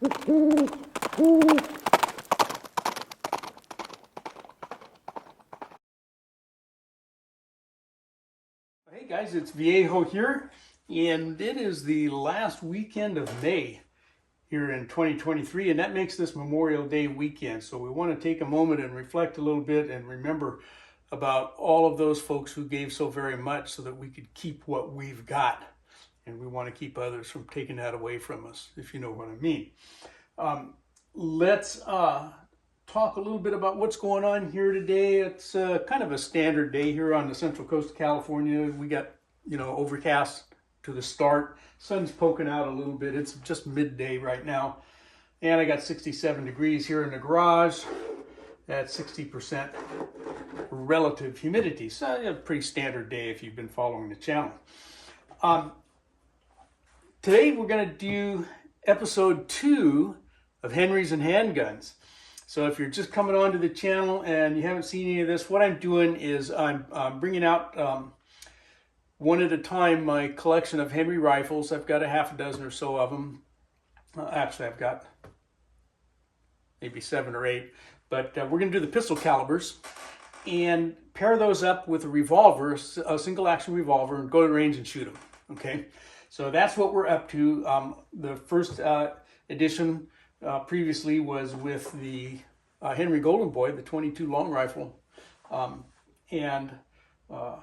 Hey guys, it's Viejo here, and it is the last weekend of May here in 2023, and that makes this Memorial Day weekend. So we want to take a moment and reflect a little bit and remember about all of those folks who gave so very much so that we could keep what we've got. And we want to keep others from taking that away from us, if you know what I mean. Let's talk a little bit about what's going on here today. It's kind of a standard day here on the central coast of California. We got, overcast to the start. Sun's poking out a little bit. It's just midday right now. And I got 67 degrees here in the garage at 60% relative humidity. So a pretty standard day if you've been following the channel. Today we're going to do episode 2 of Henrys and Handguns. So if you're just coming onto the channel and you haven't seen any of this, what I'm doing is I'm bringing out one at a time my collection of Henry rifles. I've got a half a dozen or so of them. Actually, I've got maybe 7 or 8. But we're going to do the pistol calibers and pair those up with a revolver, a single action revolver, and go to the range and shoot them. Okay, so that's what we're up to. The first edition previously was with the Henry Golden Boy, the 22 long rifle, and a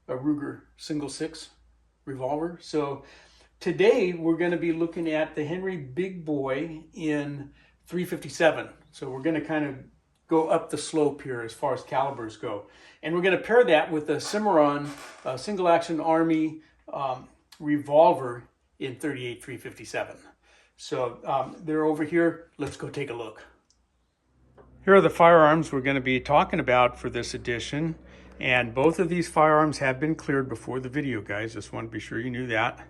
Ruger single 6 revolver. So today we're going to be looking at the Henry Big Boy in 357. So we're going to kind of go up the slope here as far as calibers go. And we're going to pair that with the Cimarron single action Army revolver in 38-357. So they're over here. Let's go take a look. Here are the firearms we're going to be talking about for this edition. And both of these firearms have been cleared before the video, guys. Just want to be sure you knew that.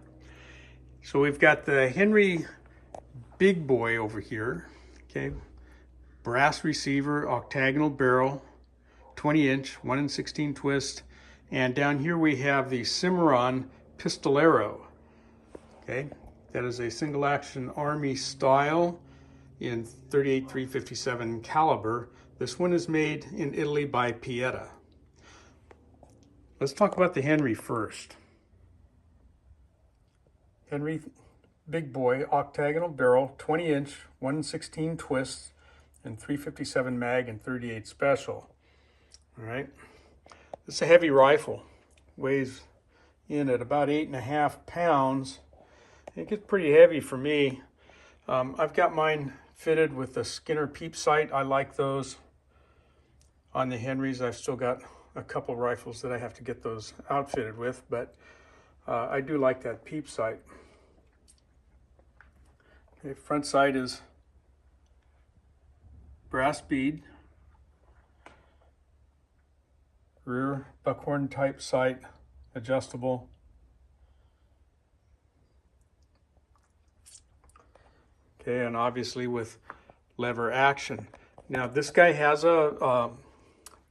So we've got the Henry Big Boy over here. Okay. Brass receiver, octagonal barrel, 20-inch, 1 16 twist. And down here we have the Cimarron Pistolero. Okay. That is a single action Army style in 38-357 caliber. This one is made in Italy by Pieta. Let's talk about the Henry first. Henry Big Boy, octagonal barrel, 20-inch, 1 16 twist, and 357 mag and 38 special. All right. It's a heavy rifle. Weighs in at about 8.5 pounds. It gets pretty heavy for me. I've got mine fitted with the Skinner peep sight. I like those on the Henrys. I've still got a couple rifles that I have to get those outfitted with, but I do like that peep sight. Okay, front sight is brass bead. Rear buckhorn type sight, adjustable. Okay, and obviously with lever action. Now this guy has a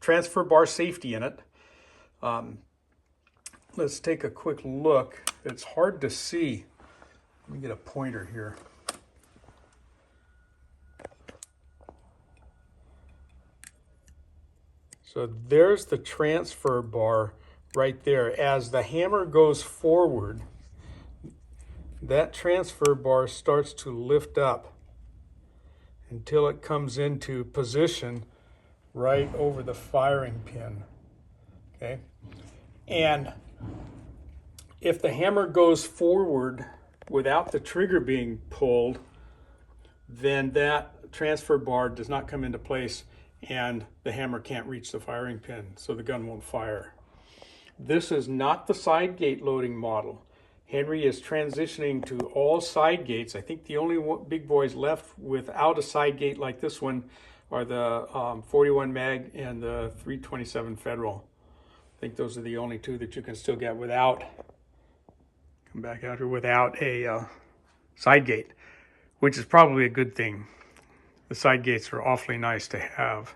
transfer bar safety in it. Let's take a quick look. It's hard to see. Let me get a pointer here. So there's the transfer bar right there. As the hammer goes forward, that transfer bar starts to lift up until it comes into position right over the firing pin. Okay, and if the hammer goes forward without the trigger being pulled, then that transfer bar does not come into place and the hammer can't reach the firing pin, so the gun won't fire. This is not the side gate loading model. Henry is transitioning to all side gates. I think the only big boys left without a side gate like this one are the 41 mag and the 327 Federal. I think those are the only two that you can still get without, come back out here, without a side gate, which is probably a good thing. The side gates are awfully nice to have.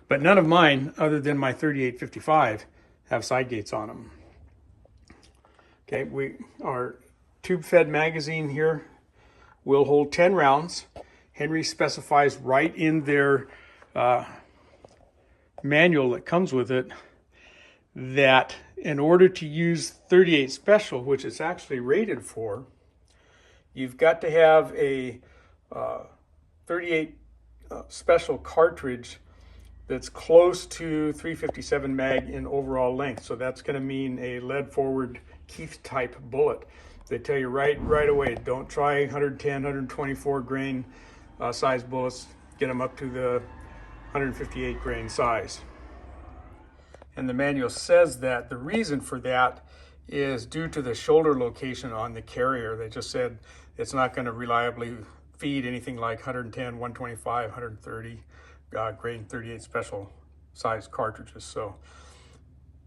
But none of mine, other than my 3855, have side gates on them. Okay, our tube-fed magazine here will hold 10 rounds. Henry specifies right in their manual that comes with it that in order to use 38 Special, which it's actually rated for, you've got to have a 38 Special cartridge that's close to 357 mag in overall length. So that's going to mean a lead forward Keith type bullet. They tell you right away, don't try 110, 124 grain size bullets. Get them up to the 158 grain size. And the manual says that the reason for that is due to the shoulder location on the carrier. They just said it's not going to reliably feed anything like 110, 125, 130 grain 38 Special size cartridges. So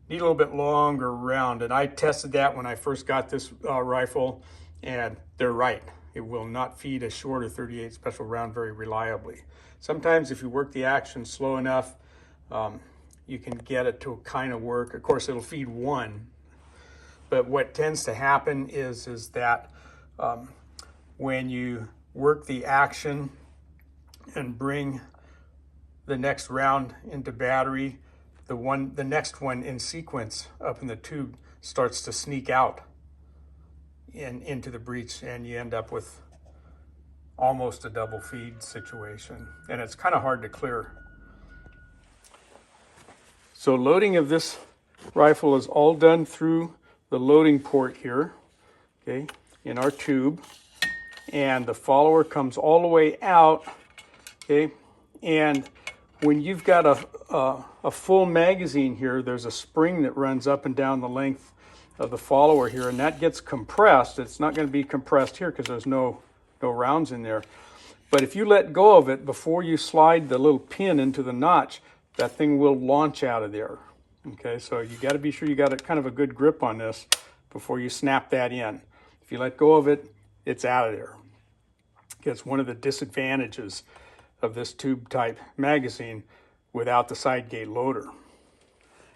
need a little bit longer round. And I tested that when I first got this rifle, and they're right. It will not feed a shorter 38 Special round very reliably. Sometimes if you work the action slow enough, you can get it to kind of work. Of course, it'll feed one. But what tends to happen is that when you work the action and bring the next round into battery, the next one in sequence up in the tube starts to sneak out into the breech, and you end up with almost a double feed situation, and it's kind of hard to clear. So loading of this rifle is all done through the loading port here, okay, in our tube, and the follower comes all the way out, okay, and when you've got a full magazine here, there's a spring that runs up and down the length of the follower here, and that gets compressed. It's not going to be compressed here because there's no rounds in there. But if you let go of it before you slide the little pin into the notch, that thing will launch out of there. Okay, so you got to be sure you got kind of a good grip on this before you snap that in. If you let go of it, it's out of there. It's one of the disadvantages of this tube type magazine without the side gate loader.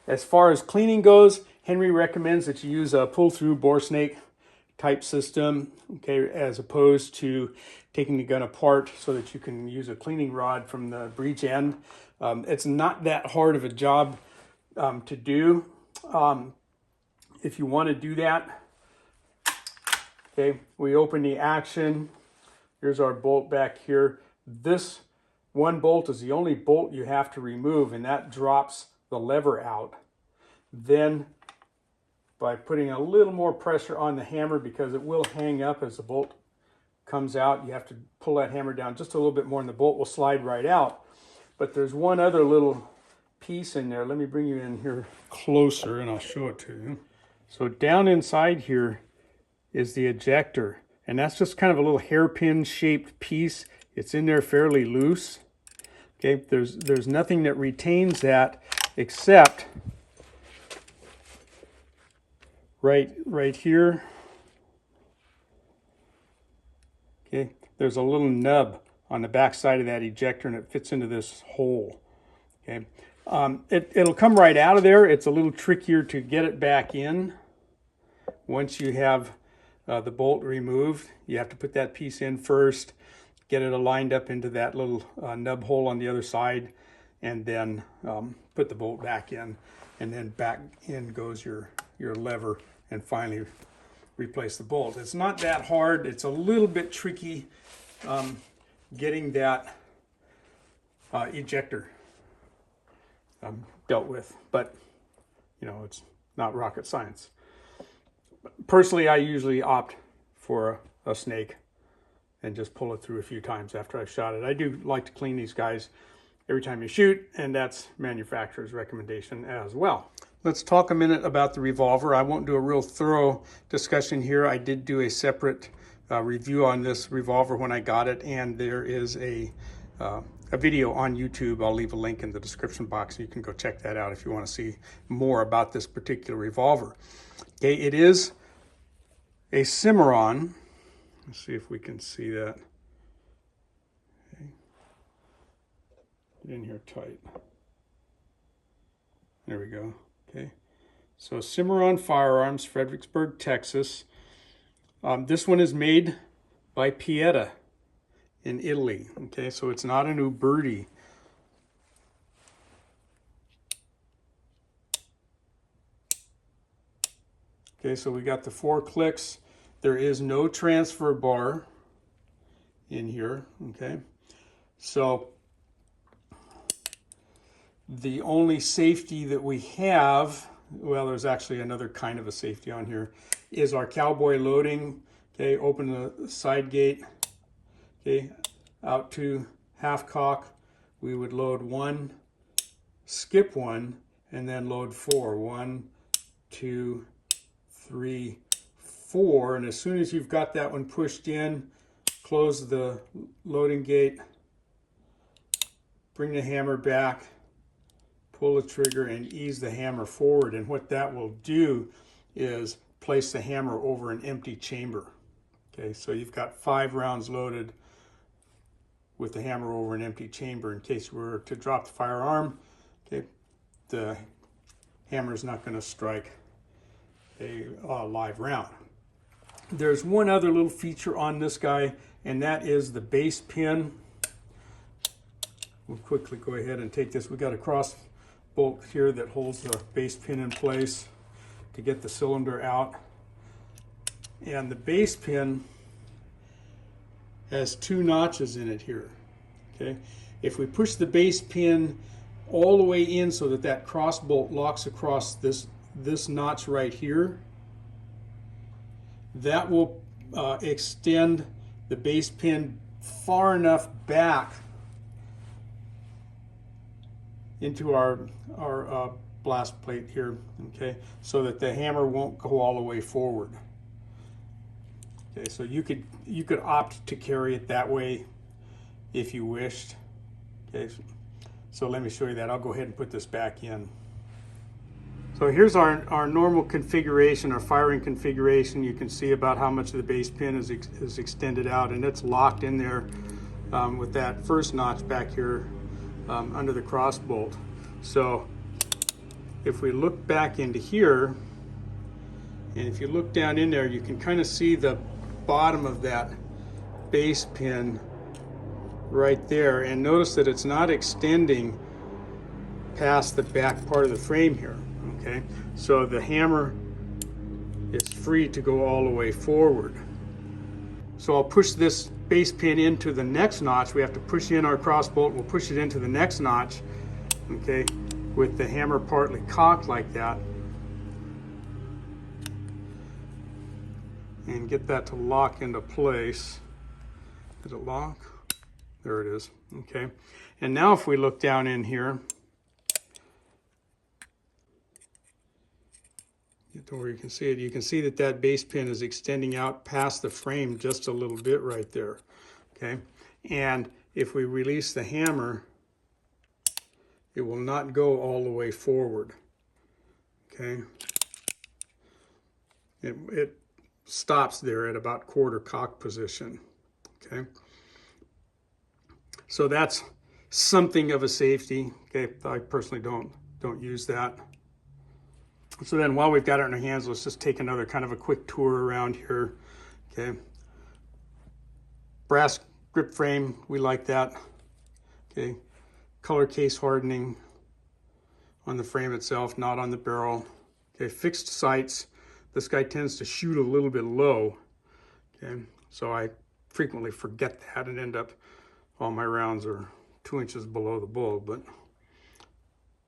As far as cleaning goes, Henry recommends that you use a pull-through bore snake type system, okay, as opposed to taking the gun apart so that you can use a cleaning rod from the breech end. It's not that hard of a job to do. If you want to do that, okay, we open the action. Here's our bolt back here. This one bolt is the only bolt you have to remove, and that drops the lever out. Then by putting a little more pressure on the hammer, because it will hang up as the bolt comes out, you have to pull that hammer down just a little bit more and the bolt will slide right out. But there's one other little piece in there. Let me bring you in here closer and I'll show it to you. So down inside here is the ejector, and that's just kind of a little hairpin shaped piece. It's in there fairly loose. Okay, there's nothing that retains that except right here. Okay, there's a little nub on the back side of that ejector, and it fits into this hole. Okay, it'll come right out of there. It's a little trickier to get it back in once you have the bolt removed. You have to put that piece in first, get it aligned up into that little nub hole on the other side, and then put the bolt back in, and then back in goes your lever, and finally replace the bolt. It's not that hard. It's a little bit tricky getting that ejector dealt with, but you know, it's not rocket science. Personally, I usually opt for a snake and just pull it through a few times after I've shot it. I do like to clean these guys every time you shoot, and that's manufacturer's recommendation as well. Let's talk a minute about the revolver. I won't do a real thorough discussion here. I did do a separate review on this revolver when I got it, and there is a video on YouTube. I'll leave a link in the description box. You can go check that out if you want to see more about this particular revolver. Okay, it is a Cimarron. Let's see if we can see that. Okay. Get in here tight. There we go. Okay, so Cimarron Firearms, Fredericksburg, Texas. This one is made by Pieta in Italy. Okay, so it's not a new birdie. Okay, so we got the 4 clicks. There is no transfer bar in here. Okay, so the only safety that we have, well, there's actually another kind of a safety on here, is our cowboy loading. Okay, open the side gate. Okay, out to half cock, we would load 1, skip 1, and then load 4. 1, 2, 3, 4. And as soon as you've got that one pushed in, close the loading gate, bring the hammer back, pull the trigger, and ease the hammer forward. And what that will do is place the hammer over an empty chamber. Okay, so you've got 5 rounds loaded with the hammer over an empty chamber in case we were to drop the firearm. Okay, the hammer is not going to strike a live round. There's one other little feature on this guy, and that is the base pin. We'll quickly go ahead and take this. We got a cross bolt here that holds the base pin in place to get the cylinder out. And the base pin has 2 notches in it here. Okay, if we push the base pin all the way in so that that cross bolt locks across this notch right here, that will extend the base pin far enough back into our blast plate here, okay, so that the hammer won't go all the way forward. Okay, so you could opt to carry it that way if you wished. Okay, so let me show you that. I'll go ahead and put this back in. So here's our normal configuration, our firing configuration. You can see about how much of the base pin is extended out, and it's locked in there with that first notch back here under the cross bolt. So if we look back into here, and if you look down in there, you can kind of see the bottom of that base pin right there, and notice that it's not extending past the back part of the frame here. Okay, so the hammer is free to go all the way forward. So I'll push this base pin into the next notch. We have to push in our cross bolt. We'll push it into the next notch, okay, with the hammer partly cocked like that, and get that to lock into place. Did it lock? There it is. Okay, and now if we look down in here, get to where you can see it, you can see that that base pin is extending out past the frame just a little bit right there. Okay, and if we release the hammer, it will not go all the way forward. Okay, it stops there at about quarter cock position. Okay, so that's something of a safety. Okay, I personally don't use that. So then while we've got it in our hands, let's just take another kind of a quick tour around here. Okay, brass grip frame, we like that. Okay, color case hardening on the frame itself, not on the barrel. Okay, fixed sights. This guy tends to shoot a little bit low. Okay, so I frequently forget that and end up, all my rounds are 2 inches below the bulb, but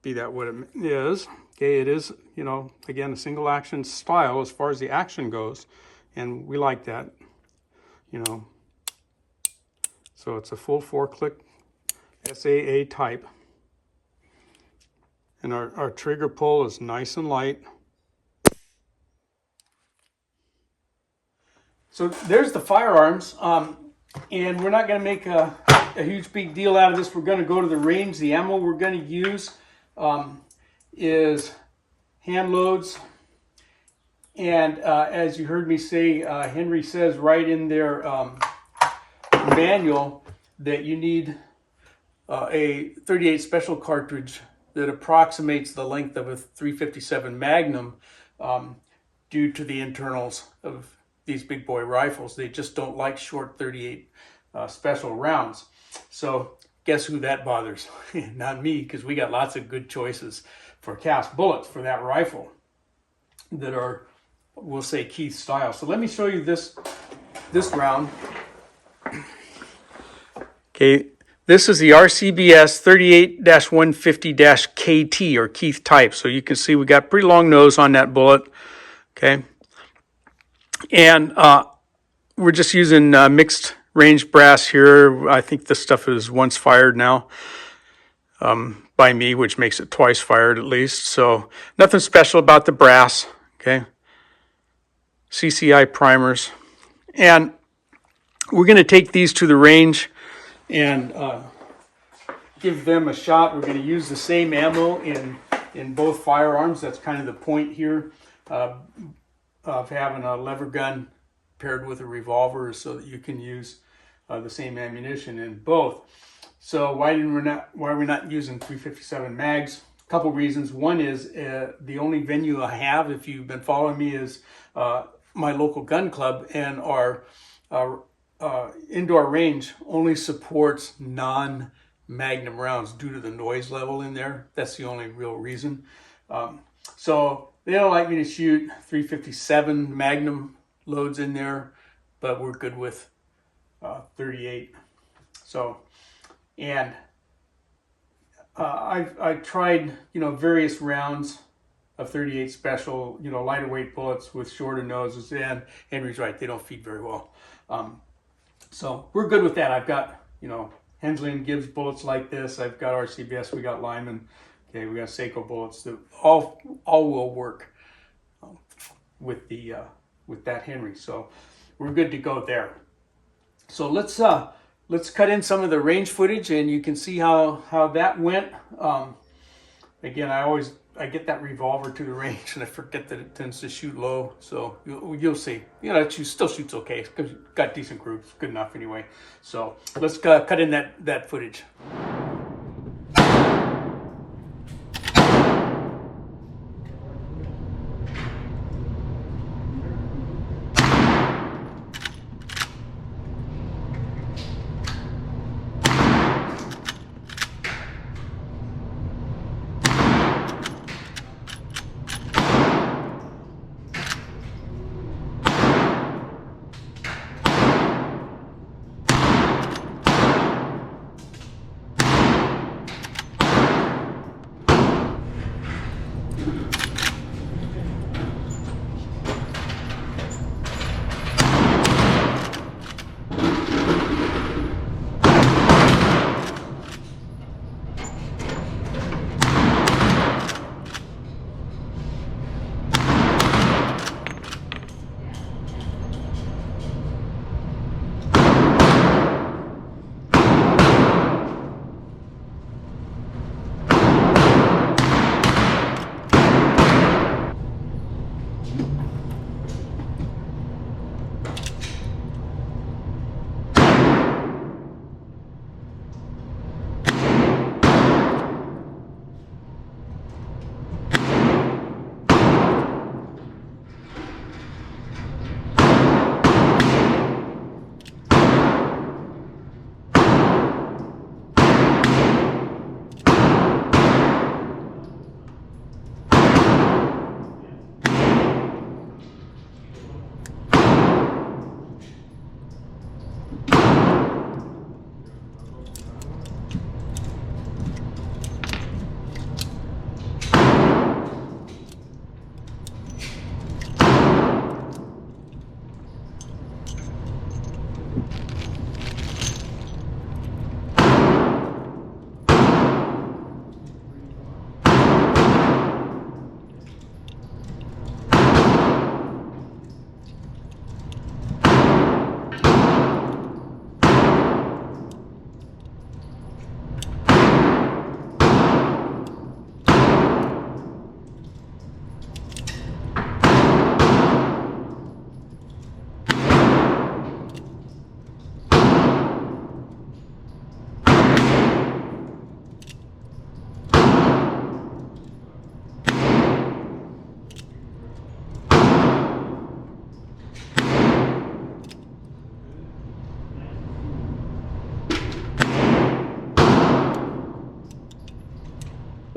be that what it is. Okay, it is, you know, again, a single action style as far as the action goes, and we like that, you know. So it's a full 4-click SAA type, and our trigger pull is nice and light. So there's the firearms, and we're not going to make a huge big deal out of this. We're going to go to the range. The ammo we're going to use is hand loads, and as you heard me say, Henry says right in their manual that you need a 38 special cartridge that approximates the length of a .357 Magnum due to the internals of these big boy rifles. They just don't like short 38 special rounds. So guess who that bothers? Not me, because we got lots of good choices for cast bullets for that rifle that are, we'll say, Keith style. So let me show you this round. Okay, this is the RCBS 38-150-KT, or Keith type. So you can see we got pretty long nose on that bullet. Okay, and we're just using mixed range brass here. I think this stuff is once fired now by me, which makes it twice fired at least. So nothing special about the brass. Okay, CCI primers, and we're going to take these to the range and give them a shot. We're going to use the same ammo in both firearms. That's kind of the point here of having a lever gun paired with a revolver, so that you can use the same ammunition in both. So why are we not using 357 mags? A couple reasons. One is the only venue I have, if you've been following me, is my local gun club, and our indoor range only supports non-magnum rounds due to the noise level in there. That's the only real reason. So they don't like me to shoot 357 magnum loads in there, but we're good with 38. So, and I tried, various rounds of 38 special, lighter weight bullets with shorter noses, and Henry's right, they don't feed very well. So we're good with that. I've got, Hensley and Gibbs bullets like this. I've got RCBS, we got Lyman, okay, we got Seiko bullets that all will work with that Henry. So we're good to go there. So let's cut in some of the range footage, and you can see how that went. Again, I get that revolver to the range, and I forget that it tends to shoot low. So you'll see. It still shoots okay. It's got decent groups, good enough anyway. So let's cut in that footage.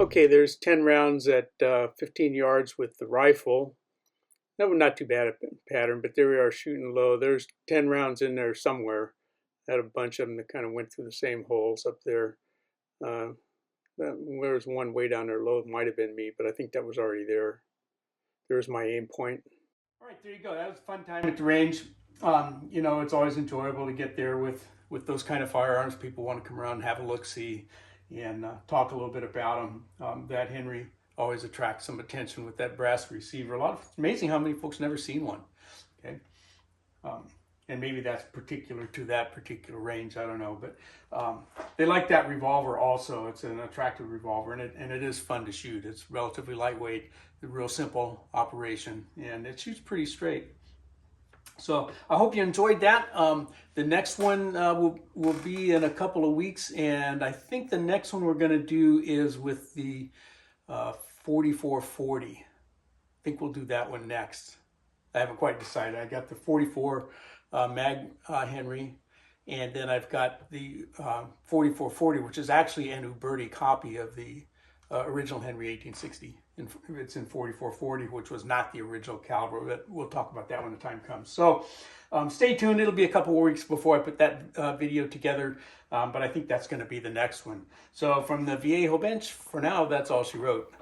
Okay, there's 10 rounds at 15 yards with the rifle. That was not too bad a pattern, but there we are shooting low. There's 10 rounds in there somewhere. Had a bunch of them that kind of went through the same holes up there. There's one way down there low. It might have been me, but I think that was already there. There's my aim point. All right, there you go. That was a fun time at the range. You know, it's always enjoyable to get there with those kind of firearms. People want to come around and have a look-see and talk a little bit about them. That Henry always attracts some attention with that brass receiver. It's amazing how many folks never seen one. Okay. And maybe that's particular to that particular range. I don't know, but they like that revolver also. It's an attractive revolver, and it is fun to shoot. It's relatively lightweight, a real simple operation, and it shoots pretty straight. So I hope you enjoyed that. The next one will be in a couple of weeks, and I think the next one we're going to do is with the 4440. I think we'll do that one next. I haven't quite decided. I got the 44 mag Henry, and then I've got the 4440, which is actually an Uberti copy of the original Henry 1860. It's in 4440, which was not the original caliber, but we'll talk about that when the time comes. So stay tuned. It'll be a couple of weeks before I put that video together, but I think that's going to be the next one. So from the Viejo bench, for now, that's all she wrote.